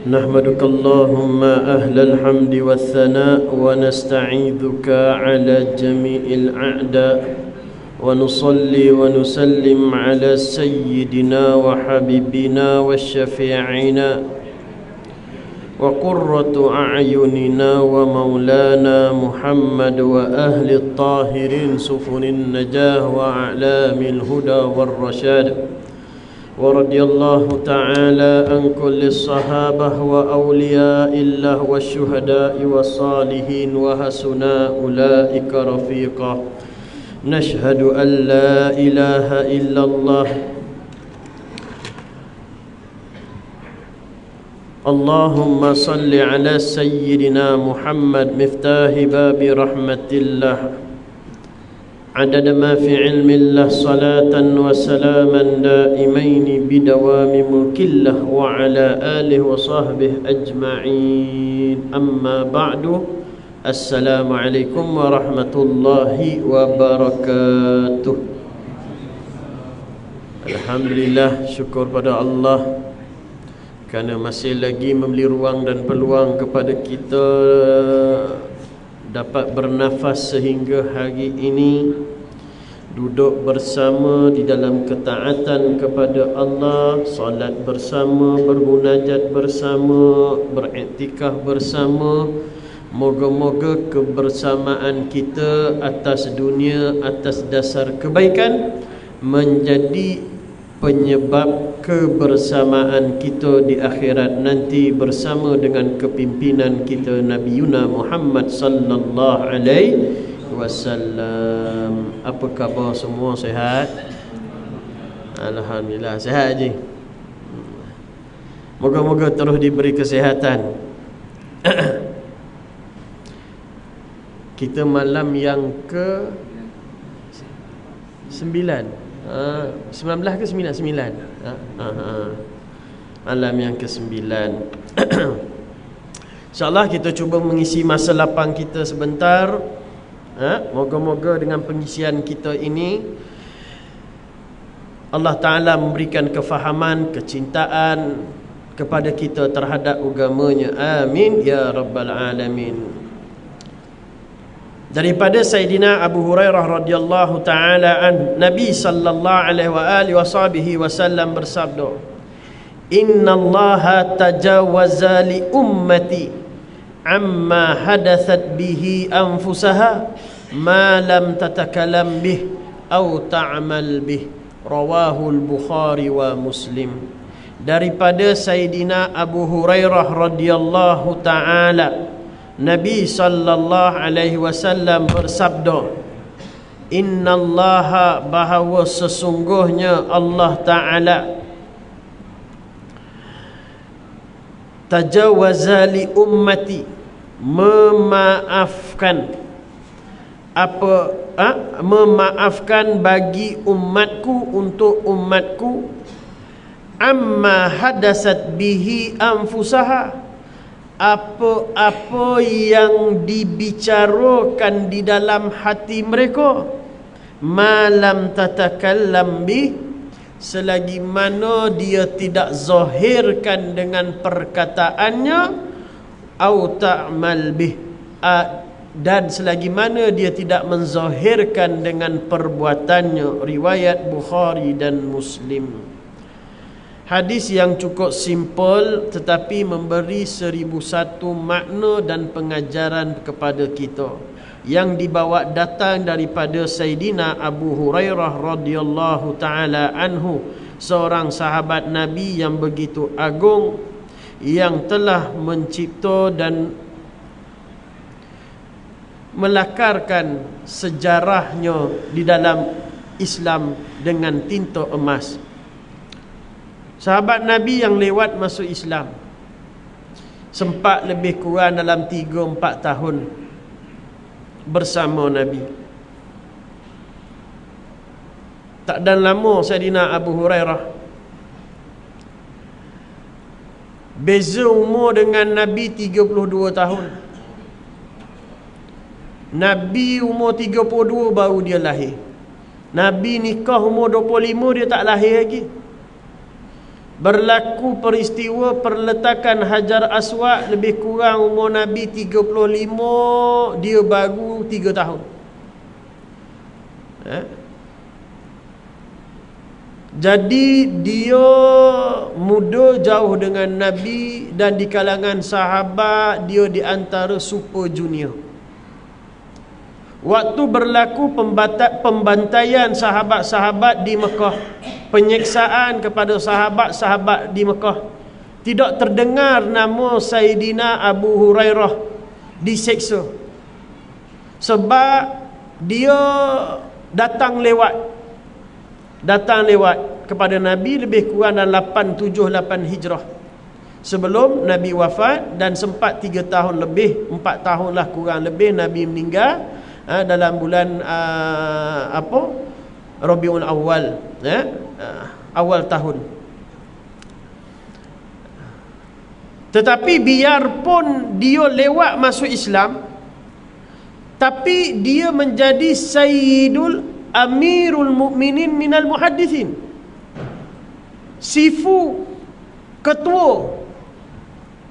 نحمدك اللهم أهل الحمد والثناء ونستعيذك على جميع الأعداء ونصلي ونسلم على سيدنا وحبيبنا والشفيعنا وقرة أعيننا ومولانا محمد وأهل الطاهرين سفن النجاة وأعلام الهدى والرشاد ورضي الله تعالى عن كل الصحابة وأولياء الله والشهداء والصالحين وحسن أولئك رفيقا نشهد أن لا إله إلا الله اللهم صل على سيدنا محمد مفتاح باب رحمة الله عدد ما في علم الله صلاة وسلاما دائمين بدوام ملك الله وعلى آله وصحبه أجمعين أما بعد السلام عليكم ورحمة الله وبركاته. Alhamdulillah, syukur pada Allah kerana masih lagi memberi ruang dan peluang kepada kita dapat bernafas sehingga hari ini, duduk bersama di dalam ketaatan kepada Allah, salat bersama, bermunajat bersama, beriktikaf bersama. Moga-moga kebersamaan kita atas dunia, atas dasar kebaikan, menjadi penyebab kebersamaan kita di akhirat nanti bersama dengan kepimpinan kita Nabi Yuna Muhammad sallallahu alaihi wasallam. Apa khabar semua, sihat? Alhamdulillah, sihat je. Moga-moga terus diberi kesihatan. Kita malam yang ke 9 19 ke 9? Malam yang ke-9. InsyaAllah kita cuba mengisi masa lapang kita sebentar. Moga-moga dengan pengisian kita ini Allah Ta'ala memberikan kefahaman, kecintaan kepada kita terhadap agamanya. Amin ya Rabbal Alamin. Daripada Sayyidina Abu Hurairah radhiyallahu taala an, Nabi sallallahu alaihi wasallam bersabda, "Innallaha tajawaza li ummati amma hadathat bihi anfusaha ma lam tatakallam bih aw ta'mal bih." Rawahu al-Bukhari wa Muslim. Daripada Sayyidina Abu Hurairah radhiyallahu taala, Nabi sallallahu alaihi wasallam bersabda, "Innallaha, bahawa sesungguhnya Allah Ta'ala tajawaza li ummati, memaafkan memaafkan bagi umatku, untuk umatku, amma hadasat bihi anfusaha, apa-apa yang dibicarakan di dalam hati mereka, malam tatakallam bih, selagi mana dia tidak zahirkan dengan perkataannya, au ta'mal bih, dan selagi mana dia tidak menzahirkan dengan perbuatannya. Riwayat Bukhari dan Muslim. Hadis yang cukup simple tetapi memberi 1001 makna dan pengajaran kepada kita, yang dibawa datang daripada Sayyidina Abu Hurairah radhiyallahu taala anhu, seorang sahabat Nabi yang begitu agung, yang telah mencipta dan melakarkan sejarahnya di dalam Islam dengan tinta emas. Sahabat Nabi yang lewat masuk Islam sempat lebih kurang dalam 3-4 tahun bersama Nabi. Tak dan lama Sayyidina Abu Hurairah Beza umur dengan Nabi 32 tahun. Nabi umur 32 baru dia lahir. Nabi nikah umur 25, dia tak lahir lagi. Berlaku peristiwa perletakan Hajar Aswad, lebih kurang umur Nabi 35, dia baru 3 tahun. Jadi dia muda jauh dengan Nabi, dan di kalangan sahabat dia di antara super junior. Waktu berlaku pembantaian sahabat-sahabat di Mekah, penyiksaan kepada sahabat-sahabat di Mekah, tidak terdengar nama Sayyidina Abu Hurairah diseksa, sebab dia datang lewat kepada Nabi lebih kurang dalam 8 Hijrah, sebelum Nabi wafat, dan sempat 3 tahun lebih, 4 tahun lah kurang lebih Nabi meninggal dalam bulan Rabiul Awal, awal tahun. Tetapi biarpun dia lewat masuk Islam, tapi dia menjadi Sayyidul Amirul Mukminin minal Muhaddithin, sifu ketua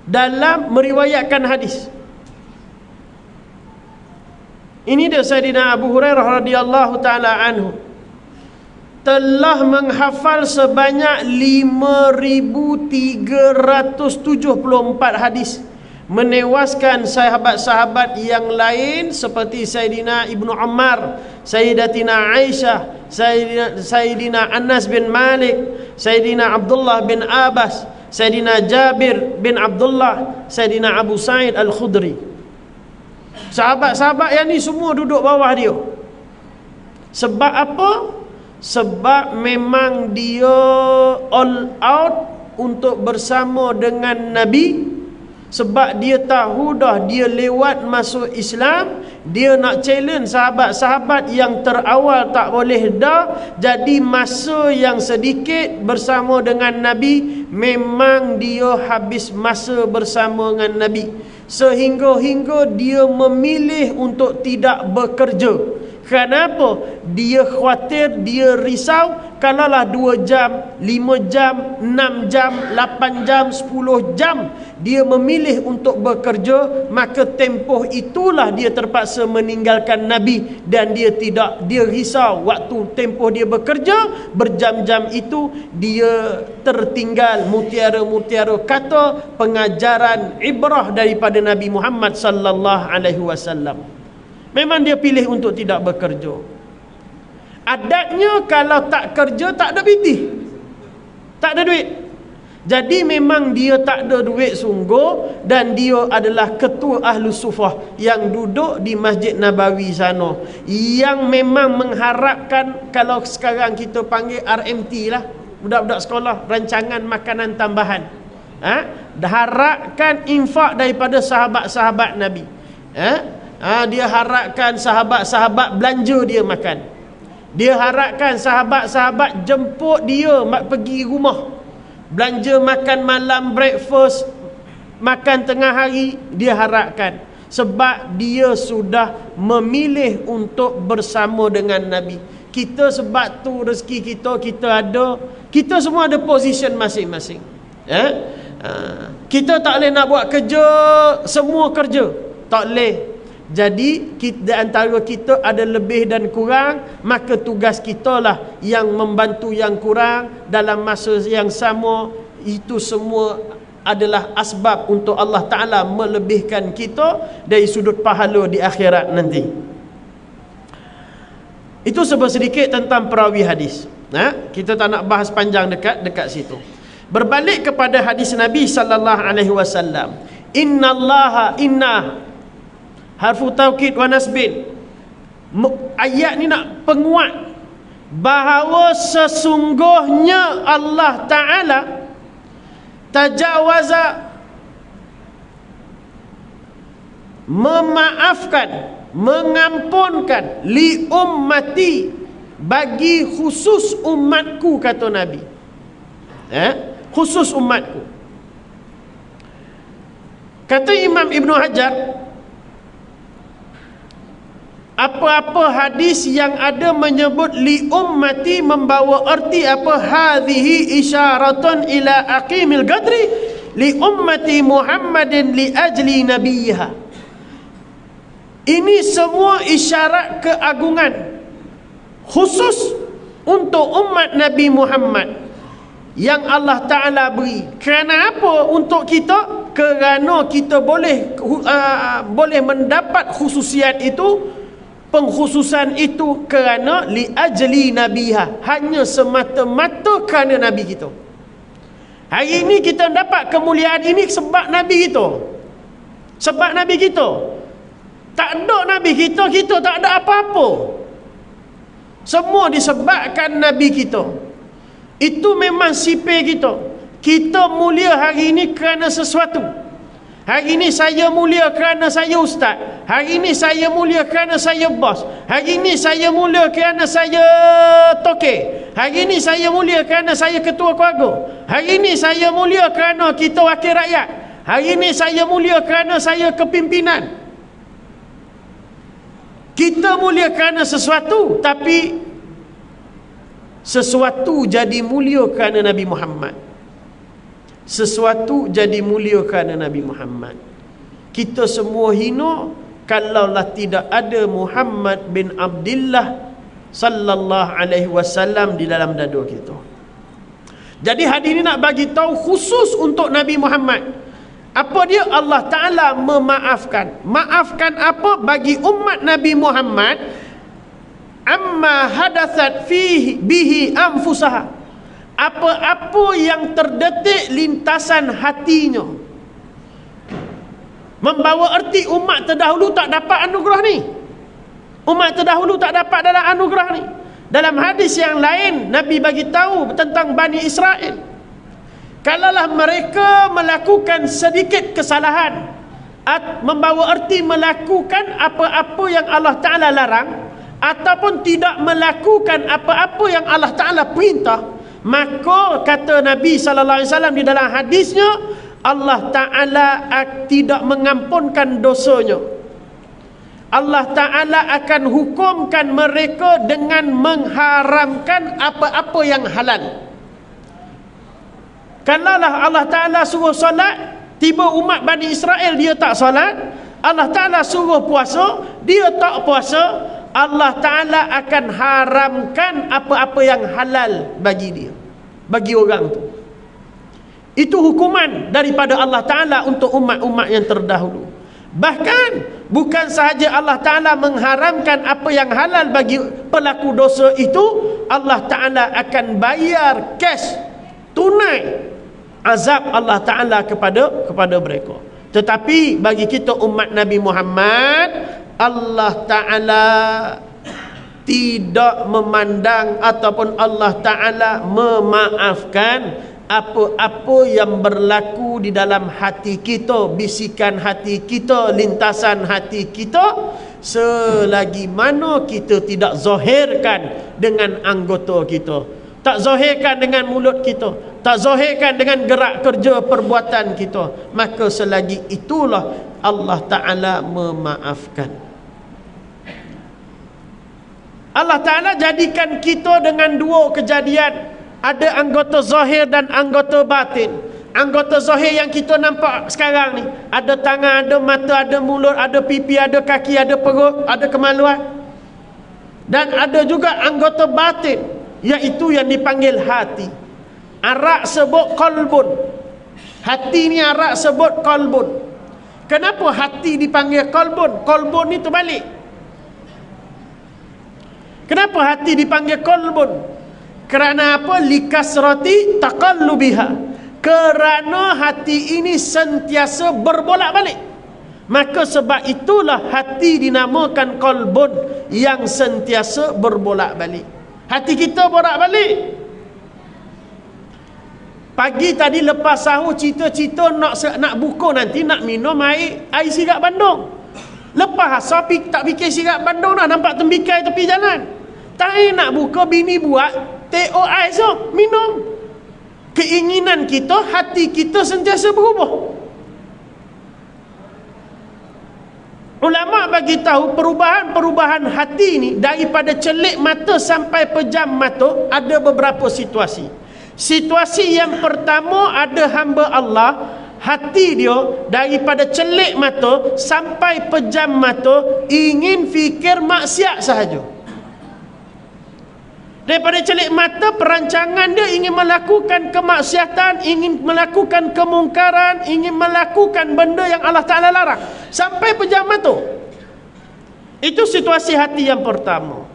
dalam meriwayatkan hadis. Ini dia Sayyidina Abu Hurairah radhiyallahu taala anhu telah menghafal sebanyak 5,374 hadis, menewaskan sahabat-sahabat yang lain seperti Sayyidina Ibnu Ammar, Sayyidatina Aisyah, Sayyidina Anas bin Malik, Sayyidina Abdullah bin Abbas, Sayyidina Jabir bin Abdullah, Sayyidina Abu Sa'id Al-Khudri. Sahabat-sahabat yang ni semua duduk bawah dia. Sebab apa? Sebab memang dia all out untuk bersama dengan Nabi. Sebab dia tahu dah dia lewat masuk Islam, dia nak challenge sahabat-sahabat yang terawal tak boleh dah. Jadi masa yang sedikit bersama dengan Nabi, memang dia habis masa bersama dengan Nabi, sehingga dia memilih untuk tidak bekerja. Kenapa? Dia khawatir, dia risau, kalaulah 2 jam, 5 jam, 6 jam, 8 jam, 10 jam dia memilih untuk bekerja, maka tempoh itulah dia terpaksa meninggalkan Nabi. Dan dia risau waktu tempoh dia bekerja, berjam-jam itu dia tertinggal mutiara-mutiara kata, pengajaran, ibrah daripada Nabi Muhammad sallallahu alaihi wasallam. Memang dia pilih untuk tidak bekerja. Adatnya kalau tak kerja tak ada pitih, tak ada duit. Jadi memang dia tak ada duit sungguh, dan dia adalah ketua Ahlus Sufah yang duduk di Masjid Nabawi sana, yang memang mengharapkan, kalau sekarang kita panggil RMT lah, budak-budak sekolah, rancangan makanan tambahan, harapkan infak daripada sahabat-sahabat Nabi. Dia harapkan sahabat-sahabat belanja dia makan. Dia harapkan sahabat-sahabat jemput dia pergi rumah, belanja makan malam, breakfast, makan tengah hari. Dia harapkan, sebab dia sudah memilih untuk bersama dengan Nabi. Kita sebab tu rezeki kita ada, kita semua ada position masing-masing. Kita tak boleh nak buat kerja semua kerja, tak boleh. Jadi di antara kita ada lebih dan kurang, maka tugas kita lah yang membantu yang kurang dalam masa yang sama. Itu semua adalah asbab untuk Allah Ta'ala melebihkan kita dari sudut pahala di akhirat nanti. Itu sedikit tentang perawi hadis. Kita tak nak bahas panjang dekat situ. Berbalik kepada hadis Nabi sallallahu alaihi wasallam, inna harfu taukid wa nasbin. Ayat ni nak penguat bahawa sesungguhnya Allah Ta'ala tajawaza, memaafkan, mengampunkan, li ummati, bagi khusus umatku, kata Nabi. Khusus umatku. Kata Imam Ibn Hajar, apa-apa hadis yang ada menyebut li ummati membawa erti apa? Hadhihi isyaratun ila aqimil qadri li ummati Muhammadin li ajli nabiyha. Ini semua isyarat keagungan khusus untuk umat Nabi Muhammad yang Allah Ta'ala beri. Kerana apa untuk kita? Kerana kita boleh mendapat khususiat itu, pengkhususan itu kerana li ajli nabiha, hanya semata-mata kerana Nabi kita. Hari ini kita dapat kemuliaan ini sebab Nabi kita. Sebab Nabi kita. Tak ada Nabi kita, kita tak ada apa-apa. Semua disebabkan Nabi kita. Itu memang sipir kita. Kita mulia hari ini kerana sesuatu. Hari ini saya mulia kerana saya ustaz. Hari ini saya mulia kerana saya bos. Hari ini saya mulia kerana saya tokek. Hari ini saya mulia kerana saya ketua keluarga. Hari ini saya mulia kerana kita wakil rakyat. Hari ini saya mulia kerana saya kepimpinan. Kita mulia kerana sesuatu, tapi sesuatu jadi mulia kerana Nabi Muhammad. Sesuatu jadi mulia kerana Nabi Muhammad. Kita semua hina kalaulah tidak ada Muhammad bin Abdullah sallallahu alaihi wasallam di dalam dada kita. Jadi hadis ini nak bagi tahu khusus untuk Nabi Muhammad. Apa dia? Allah Ta'ala memaafkan. Maafkan apa? Bagi umat Nabi Muhammad, amma hadathat fihi bihi anfusaha, apa-apa yang terdetik lintasan hatinya. Membawa erti umat terdahulu tak dapat anugerah ni. Umat terdahulu tak dapat dalam anugerah ni. Dalam hadis yang lain, Nabi bagi tahu tentang Bani Israel. Kalaulah mereka melakukan sedikit kesalahan, membawa erti melakukan apa-apa yang Allah Ta'ala larang, ataupun tidak melakukan apa-apa yang Allah Ta'ala perintah, maka kata Nabi SAW di dalam hadisnya, Allah Ta'ala tidak mengampunkan dosanya. Allah Ta'ala akan hukumkan mereka dengan mengharamkan apa-apa yang halal. Kalaulah Allah Ta'ala suruh solat, tiba umat Bani Israel dia tak solat, Allah Ta'ala suruh puasa, dia tak puasa, Allah Ta'ala akan haramkan apa-apa yang halal bagi dia, bagi orang tu. Itu hukuman daripada Allah Ta'ala untuk umat-umat yang terdahulu. Bahkan bukan sahaja Allah Ta'ala mengharamkan apa yang halal bagi pelaku dosa itu, Allah Ta'ala akan bayar cash, tunai, azab Allah Ta'ala kepada mereka. Tetapi bagi kita umat Nabi Muhammad, Allah Ta'ala tidak memandang ataupun Allah Ta'ala memaafkan apa-apa yang berlaku di dalam hati kita, bisikan hati kita, lintasan hati kita, selagi mana kita tidak zahirkan dengan anggota kita, tak zahirkan dengan mulut kita, tak zahirkan dengan gerak kerja perbuatan kita, maka selagi itulah Allah Ta'ala memaafkan. Allah Ta'ala jadikan kita dengan dua kejadian. Ada anggota zahir dan anggota batin. Anggota zahir yang kita nampak sekarang ni, ada tangan, ada mata, ada mulut, ada pipi, ada kaki, ada perut, ada kemaluan. Dan ada juga anggota batin, iaitu yang dipanggil hati. Arab sebut qalbun. Hati ni Arab sebut qalbun. Kenapa hati dipanggil qalbun? Qalbun ni terbalik. Kenapa hati dipanggil qalbun? Kerana apa? Likasrati taqallubiha. Kerana hati ini sentiasa berbolak-balik. Maka sebab itulah hati dinamakan qalbun, yang sentiasa berbolak-balik. Hati kita bolak-balik. Pagi tadi lepas sahur cita-cita nak buka nanti, nak minum air sirap Bandung. Lepas asar tak fikir sirap Bandung dah, nampak tembikai tepi jalan. Tak nak buka, bini buat teh ais minum. Keinginan kita, hati kita sentiasa berubah. Ulama bagi tahu perubahan-perubahan hati ni daripada celik mata sampai pejam mata ada beberapa situasi. Situasi yang pertama, ada hamba Allah, hati dia daripada celik mata sampai pejam mata ingin fikir maksiat sahaja. Daripada celik mata, perancangan dia ingin melakukan kemaksiatan, ingin melakukan kemungkaran, ingin melakukan benda yang Allah Ta'ala larang sampai pejam mata. Itu situasi hati yang pertama.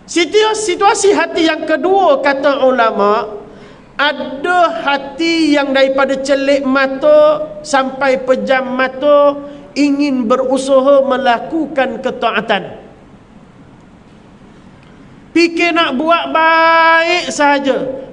Situasi hati yang kedua, kata ulama, ada hati yang daripada celik mata sampai pejam mata ingin berusaha melakukan ketaatan, fikir nak buat baik sahaja.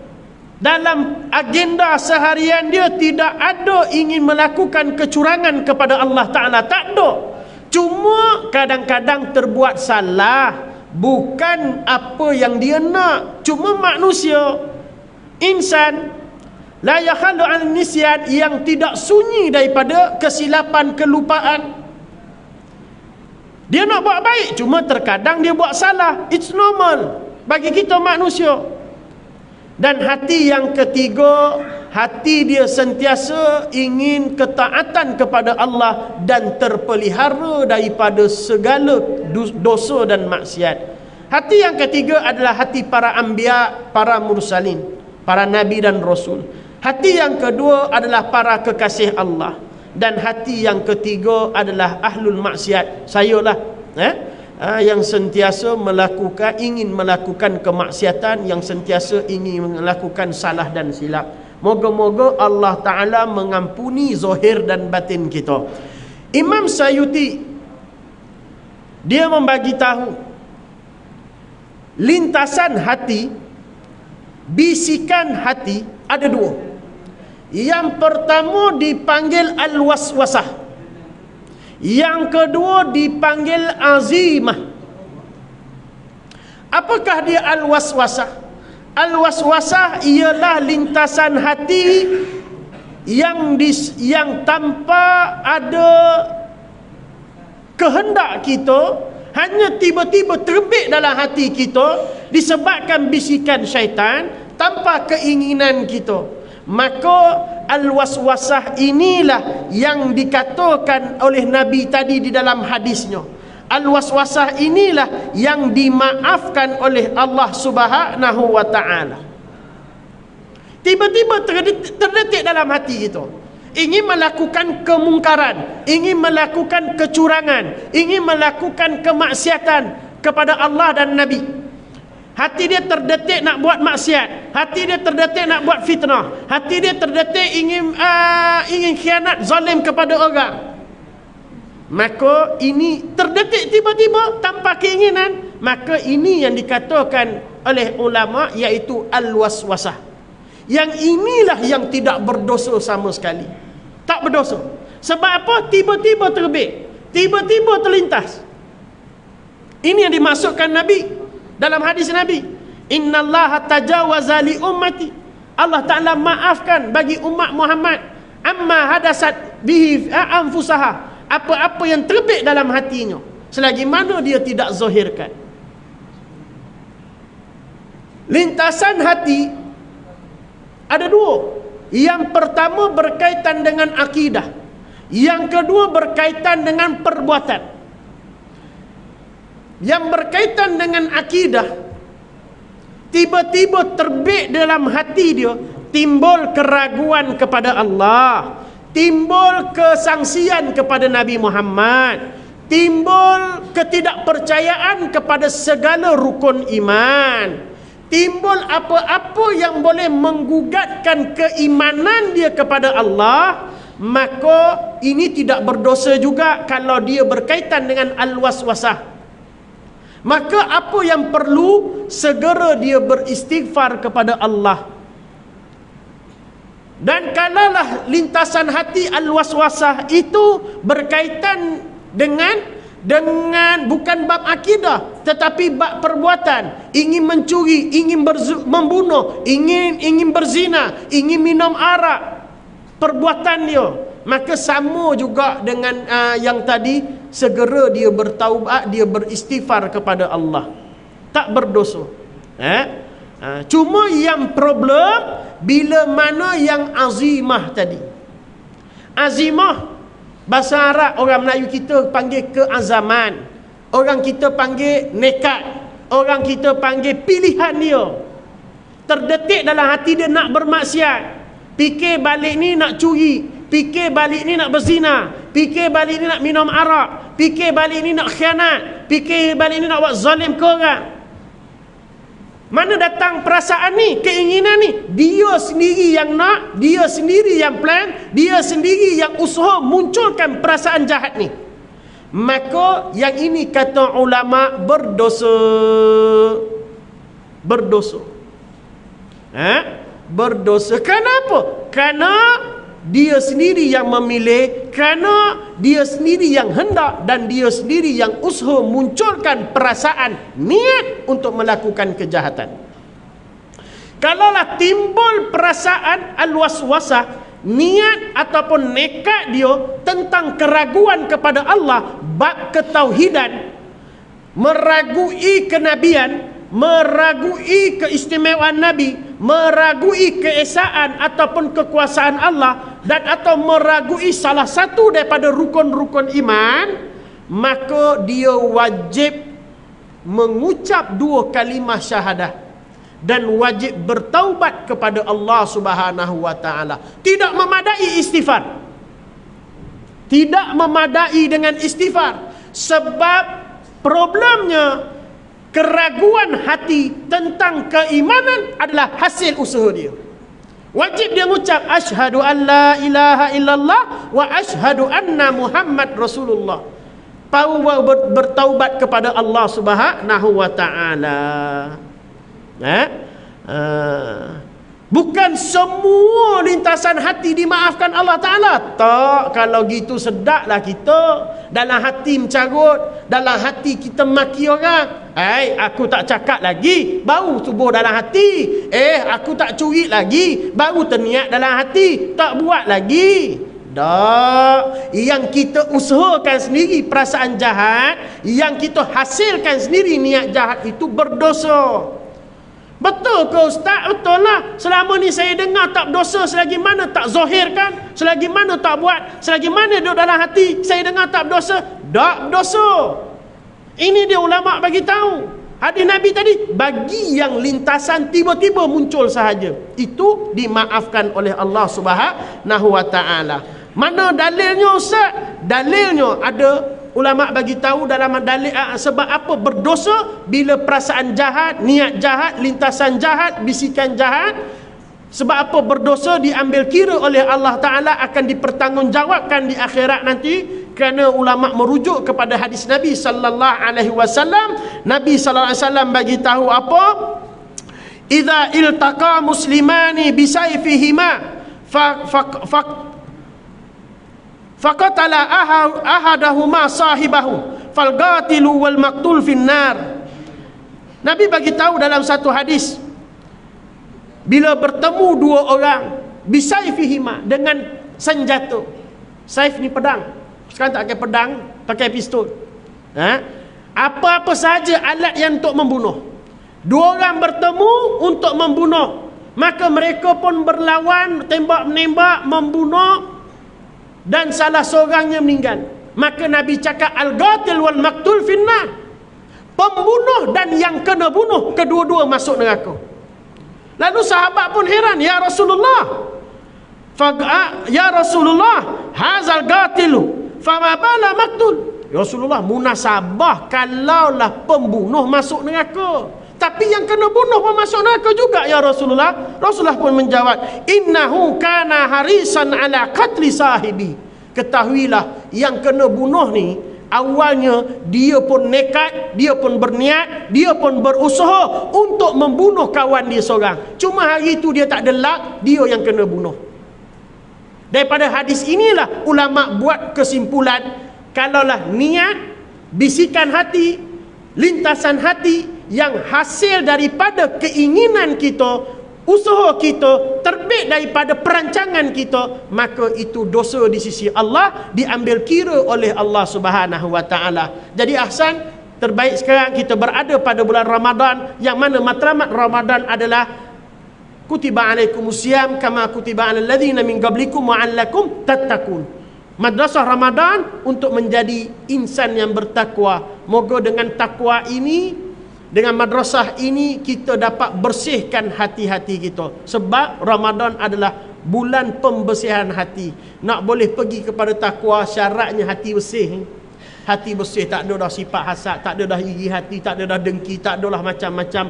Dalam agenda seharian dia tidak ada ingin melakukan kecurangan kepada Allah Ta'ala, tak ada. Cuma kadang-kadang terbuat salah, bukan apa yang dia nak. Cuma manusia, insan, la yakhalu an nisyan, yang tidak sunyi daripada kesilapan, kelupaan. Dia nak buat baik, cuma terkadang dia buat salah. It's normal bagi kita manusia. Dan hati yang ketiga, hati dia sentiasa ingin ketaatan kepada Allah dan terpelihara daripada segala dosa dan maksiat. Hati yang ketiga adalah hati para anbiya, para mursalin, para nabi dan rasul. Hati yang kedua adalah para kekasih Allah. Dan hati yang ketiga adalah ahlul maksiat, sayalah, yang sentiasa ingin melakukan kemaksiatan, yang sentiasa ingin melakukan salah dan silap. Moga-moga Allah Ta'ala mengampuni zahir dan batin kita. Imam Sayuti dia membagi tahu lintasan hati, bisikan hati ada dua. Yang pertama dipanggil al-waswasah, yang kedua dipanggil azimah. Apakah dia al-waswasah? Al-waswasah ialah lintasan hati yang tanpa ada kehendak kita, hanya tiba-tiba terbit dalam hati kita disebabkan bisikan syaitan tanpa keinginan kita. Maka al-waswasah inilah yang dikatakan oleh Nabi tadi di dalam hadisnya. Al-waswasah inilah yang dimaafkan oleh Allah Subhanahu wa ta'ala. Tiba-tiba terdetik dalam hati kita, ingin melakukan kemungkaran, ingin melakukan kecurangan, ingin melakukan kemaksiatan kepada Allah dan Nabi. Hati dia terdetik nak buat maksiat, hati dia terdetik nak buat fitnah, hati dia terdetik ingin khianat, zalim kepada orang. Maka ini terdetik tiba-tiba tanpa keinginan. Maka ini yang dikatakan oleh ulama iaitu al-waswasah. Yang inilah yang tidak berdosa sama sekali. Tak berdosa. Sebab apa? Tiba-tiba terbit, tiba-tiba terlintas. Ini yang dimaksudkan Nabi dalam hadis Nabi, innallaha tajawaza li ummati, Allah Ta'ala maafkan bagi umat Muhammad amma hadasat bihi anfusaha, apa-apa yang terbit dalam hatinya, selagi mana dia tidak zahirkan. Lintasan hati ada dua. Yang pertama berkaitan dengan akidah, yang kedua berkaitan dengan perbuatan. Yang berkaitan dengan akidah, tiba-tiba terbit dalam hati dia, timbul keraguan kepada Allah, timbul kesangsian kepada Nabi Muhammad, timbul ketidakpercayaan kepada segala rukun iman, timbul apa-apa yang boleh menggugatkan keimanan dia kepada Allah. Maka ini tidak berdosa juga kalau dia berkaitan dengan al-waswasah. Maka apa yang perlu, segera dia beristighfar kepada Allah. Dan kalaulah lintasan hati al-waswasah itu berkaitan dengan bukan bab akidah, tetapi bab perbuatan, ingin mencuri, ingin membunuh, ingin berzina, ingin minum arak, perbuatan dia, maka sama juga dengan yang tadi, segera dia bertaubat, dia beristighfar kepada Allah, tak berdosa. Cuma yang problem bila mana yang azimah tadi. Azimah bahasa Arab orang Melayu kita panggil keazaman, orang kita panggil nekat, orang kita panggil pilihan dia. Terdetik dalam hati dia nak bermaksiat, fikir balik ni nak curi, fikir balik ni nak berzina, fikir balik ni nak minum arak, fikir balik ni nak khianat, fikir balik ni nak buat zalim ke orang. Mana datang perasaan ni, keinginan ni? Dia sendiri yang nak, dia sendiri yang plan, dia sendiri yang usaha munculkan perasaan jahat ni. Maka yang ini kata ulama berdosa. Berdosa. Berdosa. Kenapa? Kerana dia sendiri yang memilih, kerana dia sendiri yang hendak, dan dia sendiri yang usaha munculkan perasaan niat untuk melakukan kejahatan. Kalaulah timbul perasaan al-waswasah, niat ataupun nekat dia tentang keraguan kepada Allah, bab ketauhidan, meragui kenabian, meragui keistimewaan Nabi, meragui keesaan ataupun kekuasaan Allah, dan atau meragui salah satu daripada rukun-rukun iman, maka dia wajib mengucap 2 kalimah syahadah dan wajib bertaubat kepada Allah Subhanahu wa taala. Tidak memadai istighfar. Tidak memadai dengan istighfar, sebab problemnya keraguan hati tentang keimanan adalah hasil usaha dia. Wajib dia mengucap asyhadu an la ilaha illallah wa asyhadu anna Muhammad Rasulullah. Bertaubat kepada Allah Subhanahu wa taala. Bukan semua lintasan hati dimaafkan Allah Ta'ala. Tak, kalau gitu sedaklah kita. Dalam hati mencarut, dalam hati kita maki orang. Aku tak cakap lagi, baru tubuh dalam hati. Aku tak curi lagi, baru terniat dalam hati, tak buat lagi. Tak. Yang kita usahakan sendiri perasaan jahat, yang kita hasilkan sendiri niat jahat, itu berdosa. Betul ke Ustaz? Betul lah. Selama ni saya dengar tak berdosa selagi mana tak zahirkan, selagi mana tak buat, selagi mana duduk dalam hati saya dengar tak berdosa. Tak berdosa. Ini dia ulama bagi tahu. Hadis Nabi tadi, bagi yang lintasan tiba-tiba muncul sahaja, itu dimaafkan oleh Allah Subhanahu wa taala. Mana dalilnya Ustaz? Dalilnya ada ulama bagi tahu dalam dalil sebab apa berdosa bila perasaan jahat, niat jahat, lintasan jahat, bisikan jahat. Sebab apa berdosa diambil kira oleh Allah Ta'ala akan dipertanggungjawabkan di akhirat nanti, kerana ulama merujuk kepada hadis Nabi sallallahu alaihi wasallam. Nabi sallallahu alaihi wasallam bagi tahu apa? Idza iltaqa muslimani bisayfihima faqatala ahadahuma sahibahu falqatilu wal maqtul finnar. Nabi bagi tahu dalam satu hadis, bila bertemu 2 orang bisayfihima, dengan senjata. Saif ni pedang. Sekarang tak pakai pedang, pakai pistol. Apa-apa saja alat yang untuk membunuh. 2 orang bertemu untuk membunuh, maka mereka pun berlawan, tembak-menembak, membunuh, dan salah seorangnya meninggal. Maka Nabi cakap al-qatil wal maqtul finnar. Pembunuh dan yang kena bunuh, kedua-dua masuk neraka. Lalu sahabat pun heran, ya Rasulullah, ya Rasulullah, hazal qatilu fama bala maqtul. Ya Rasulullah, munasabah kalaulah pembunuh masuk neraka, tapi yang kena bunuh pun masuk neraka juga ya Rasulullah. Rasulullah pun menjawab, innahu kana harisan ala qatli sahibi. Ketahuilah, yang kena bunuh ni awalnya dia pun nekat, dia pun berniat, dia pun berusaha untuk membunuh kawan dia seorang. Cuma hari itu dia tak ada luck, dia yang kena bunuh. Daripada hadis inilah ulama buat kesimpulan, kalaulah niat, bisikan hati, lintasan hati yang hasil daripada keinginan kita usaha kita terbit daripada perancangan kita, maka itu dosa di sisi Allah diambil kira oleh Allah Subhanahu wa taala. Jadi ahsan, terbaik sekarang kita berada pada bulan Ramadan, yang mana matlamat Ramadan adalah kutiba alaikumusiyam kama kutiba alal ladzina min qablikum la'allakum tattaqun. Madrasah Ramadan untuk menjadi insan yang bertakwa. Moga dengan takwa ini, dengan madrasah ini, kita dapat bersihkan hati-hati kita. Sebab Ramadan adalah bulan pembersihan hati. Nak boleh pergi kepada takwa, syaratnya hati bersih. Hati bersih, tak ada dah sifat hasad, tak ada dah iri hati, tak ada dah dengki, tak ada dah macam-macam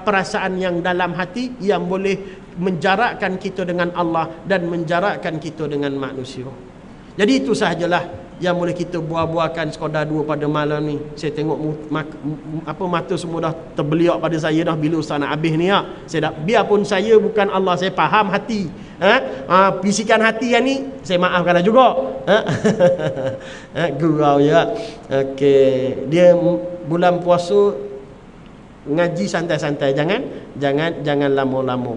perasaan yang dalam hati yang boleh menjarakkan kita dengan Allah dan menjarakkan kita dengan manusia. Jadi itu sahajalah yang boleh kita buah-buahkan sekadar dua pada malam ni. Saya tengok mata semua dah terbeliak pada saya dah bila ustaz nak habis ni. Saya dah, biarpun saya bukan Allah, saya faham hati. Bisikan hati yang ni saya maafkanlah juga. Gurau ya. Okey, dia bulan puasa ngaji santai-santai, jangan lama-lama.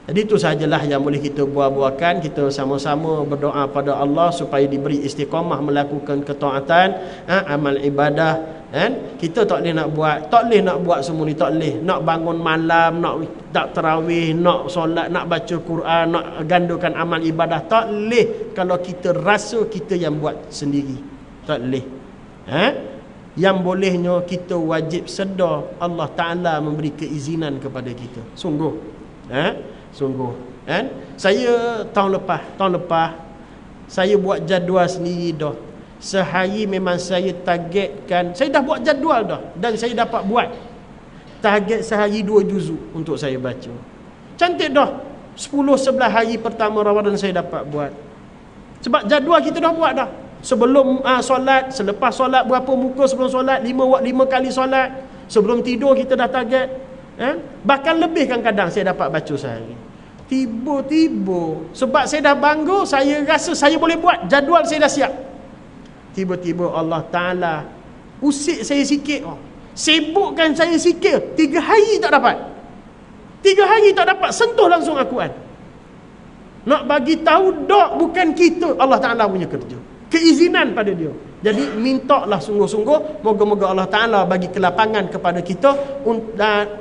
Jadi itu sahajalah yang boleh kita buah-buahkan. Kita sama-sama berdoa pada Allah supaya diberi istiqamah melakukan ketaatan, amal ibadah. Kita tak boleh nak buat semua ni, tak boleh nak bangun malam, nak tak tarawih, nak solat, nak baca Quran, nak gandakan amal ibadah, tak boleh kalau kita rasa kita yang buat sendiri. Tak boleh. Yang bolehnya kita wajib sedar Allah Ta'ala memberi keizinan kepada kita. Sungguh saya tahun lepas saya buat jadual sendiri dah. Sehari memang saya targetkan, saya dah buat jadual dah, dan saya dapat buat target sehari 2 juzuk untuk saya baca. Cantik dah. 10-11 hari pertama Ramadan saya dapat buat. Sebab jadual kita dah buat dah. Sebelum solat, selepas solat berapa muka sebelum solat, 5 kali solat, sebelum tidur kita dah target. Bahkan lebih kadang saya dapat baca sehari. Tiba-tiba sebab saya dah bangga, saya rasa saya boleh buat, jadual saya dah siap. Tiba-tiba Allah Ta'ala usik saya sikit, sibukkan saya sikit. 3 hari tak dapat. 3 hari tak dapat sentuh langsung Al-Quran. Nak bagi tahu dak, bukan kita, Allah Ta'ala punya kerja, keizinan pada dia. Jadi mintalah sungguh-sungguh, moga-moga Allah Ta'ala bagi kelapangan kepada kita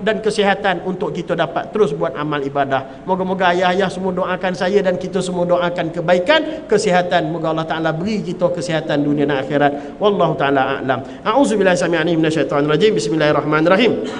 dan kesihatan untuk kita dapat terus buat amal ibadah. Moga-moga ayah-ayah semua doakan saya dan kita semua doakan kebaikan, kesihatan. Moga Allah Ta'ala beri kita kesihatan dunia dan akhirat. Wallahu ta'ala a'lam. A'udzubillahi sami'ani minasyaitonir rajim. Bismillahirrahmanirrahim.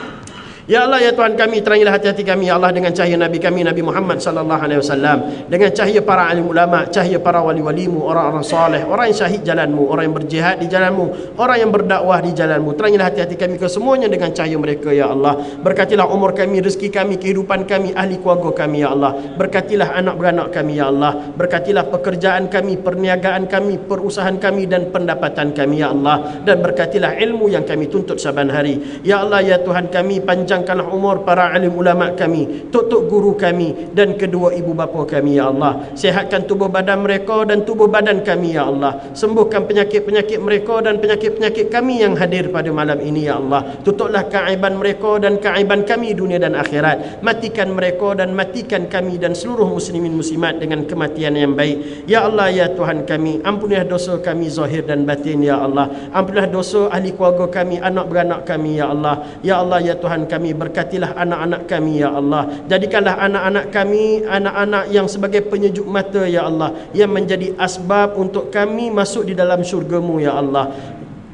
Ya Allah, ya Tuhan kami, terangilah hati-hati kami ya Allah dengan cahaya Nabi kami Nabi Muhammad sallallahu alaihi wasallam, dengan cahaya para alim ulama, cahaya para wali-walimu, orang-orang soleh, orang yang syahid jalanmu, orang yang berjihad di jalanmu, orang yang berdakwah di jalanmu. Terangilah hati-hati kami kesemuanya dengan cahaya mereka ya Allah. Berkatilah umur kami, rezeki kami, kehidupan kami, ahli keluarga kami ya Allah. Berkatilah anak beranak kami ya Allah. Berkatilah pekerjaan kami, perniagaan kami, perusahaan kami dan pendapatan kami ya Allah. Dan berkatilah ilmu yang kami tuntut saban hari ya Allah, ya Tuhan kami. Panjangkanlah umur para alim ulama kami, tok-tok guru kami dan kedua ibu bapa kami ya Allah. Sihatkan tubuh badan mereka dan tubuh badan kami ya Allah. Sembuhkan penyakit-penyakit mereka dan penyakit-penyakit kami yang hadir pada malam ini ya Allah. Tutuplah keaiban mereka dan keaiban kami dunia dan akhirat. Matikan mereka dan matikan kami dan seluruh muslimin muslimat dengan kematian yang baik ya Allah, ya Tuhan kami. Ampunilah dosa kami zahir dan batin ya Allah. Ampunilah dosa ahli keluarga kami, anak beranak kami ya Allah. Ya Allah, ya Tuhan kami. Berkatilah anak-anak kami ya Allah. Jadikanlah anak-anak kami anak-anak yang sebagai penyejuk mata ya Allah, yang menjadi asbab untuk kami masuk di dalam syurga-Mu ya Allah.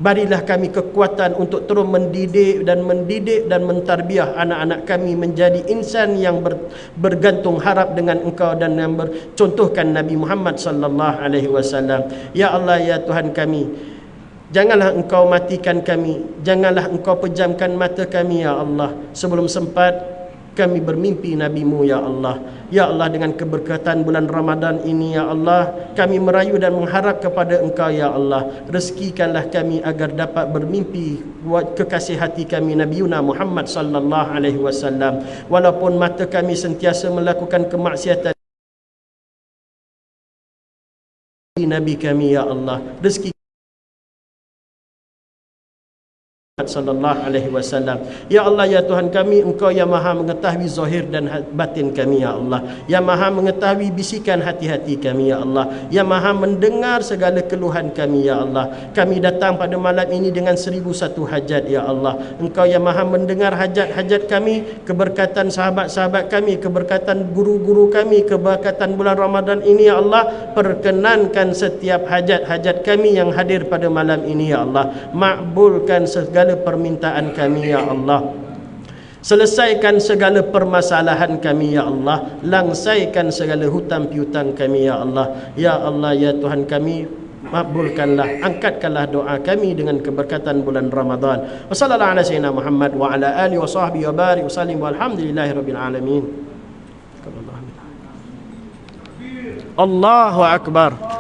Berilah kami kekuatan untuk terus mendidik dan mentarbiah anak-anak kami menjadi insan yang bergantung harap dengan Engkau dan yang bercontohkan Nabi Muhammad sallallahu alaihi wasallam. Ya Allah, ya Tuhan kami, janganlah Engkau matikan kami, janganlah Engkau pejamkan mata kami ya Allah sebelum sempat kami bermimpi Nabi-Mu ya Allah. Ya Allah, dengan keberkatan bulan Ramadan ini ya Allah, kami merayu dan mengharap kepada Engkau ya Allah. Rezekikanlah kami agar dapat bermimpi buat kekasih hati kami Nabi Muhammad sallallahu alaihi wasallam. Walaupun mata kami sentiasa melakukan kemaksiatan Nabi kami ya Allah, rezeki sallallahu alaihi wasallam. Ya Allah, ya Tuhan kami, Engkau yang maha mengetahui zahir dan batin kami, ya Allah, yang maha mengetahui bisikan hati-hati kami, ya Allah, yang maha mendengar segala keluhan kami, ya Allah. Kami datang pada malam ini dengan 1001 hajat, ya Allah. Engkau yang maha mendengar hajat-hajat kami, keberkatan sahabat-sahabat kami, keberkatan guru-guru kami, keberkatan bulan Ramadan ini, ya Allah. Perkenankan setiap hajat-hajat kami yang hadir pada malam ini, ya Allah. Makbulkan segala permintaan kami, ya Allah. Selesaikan segala permasalahan kami, ya Allah. Langsaikan segala hutang piutang kami, ya Allah. Ya Allah, ya Tuhan kami, makbulkanlah, angkatkanlah doa kami dengan keberkatan bulan Ramadan. Wassallallahu ala sayyidina Muhammad wa ala alihi wa sahbihi wa barik wa sallim walhamdulillahi rabbil alamin. Allahu akbar.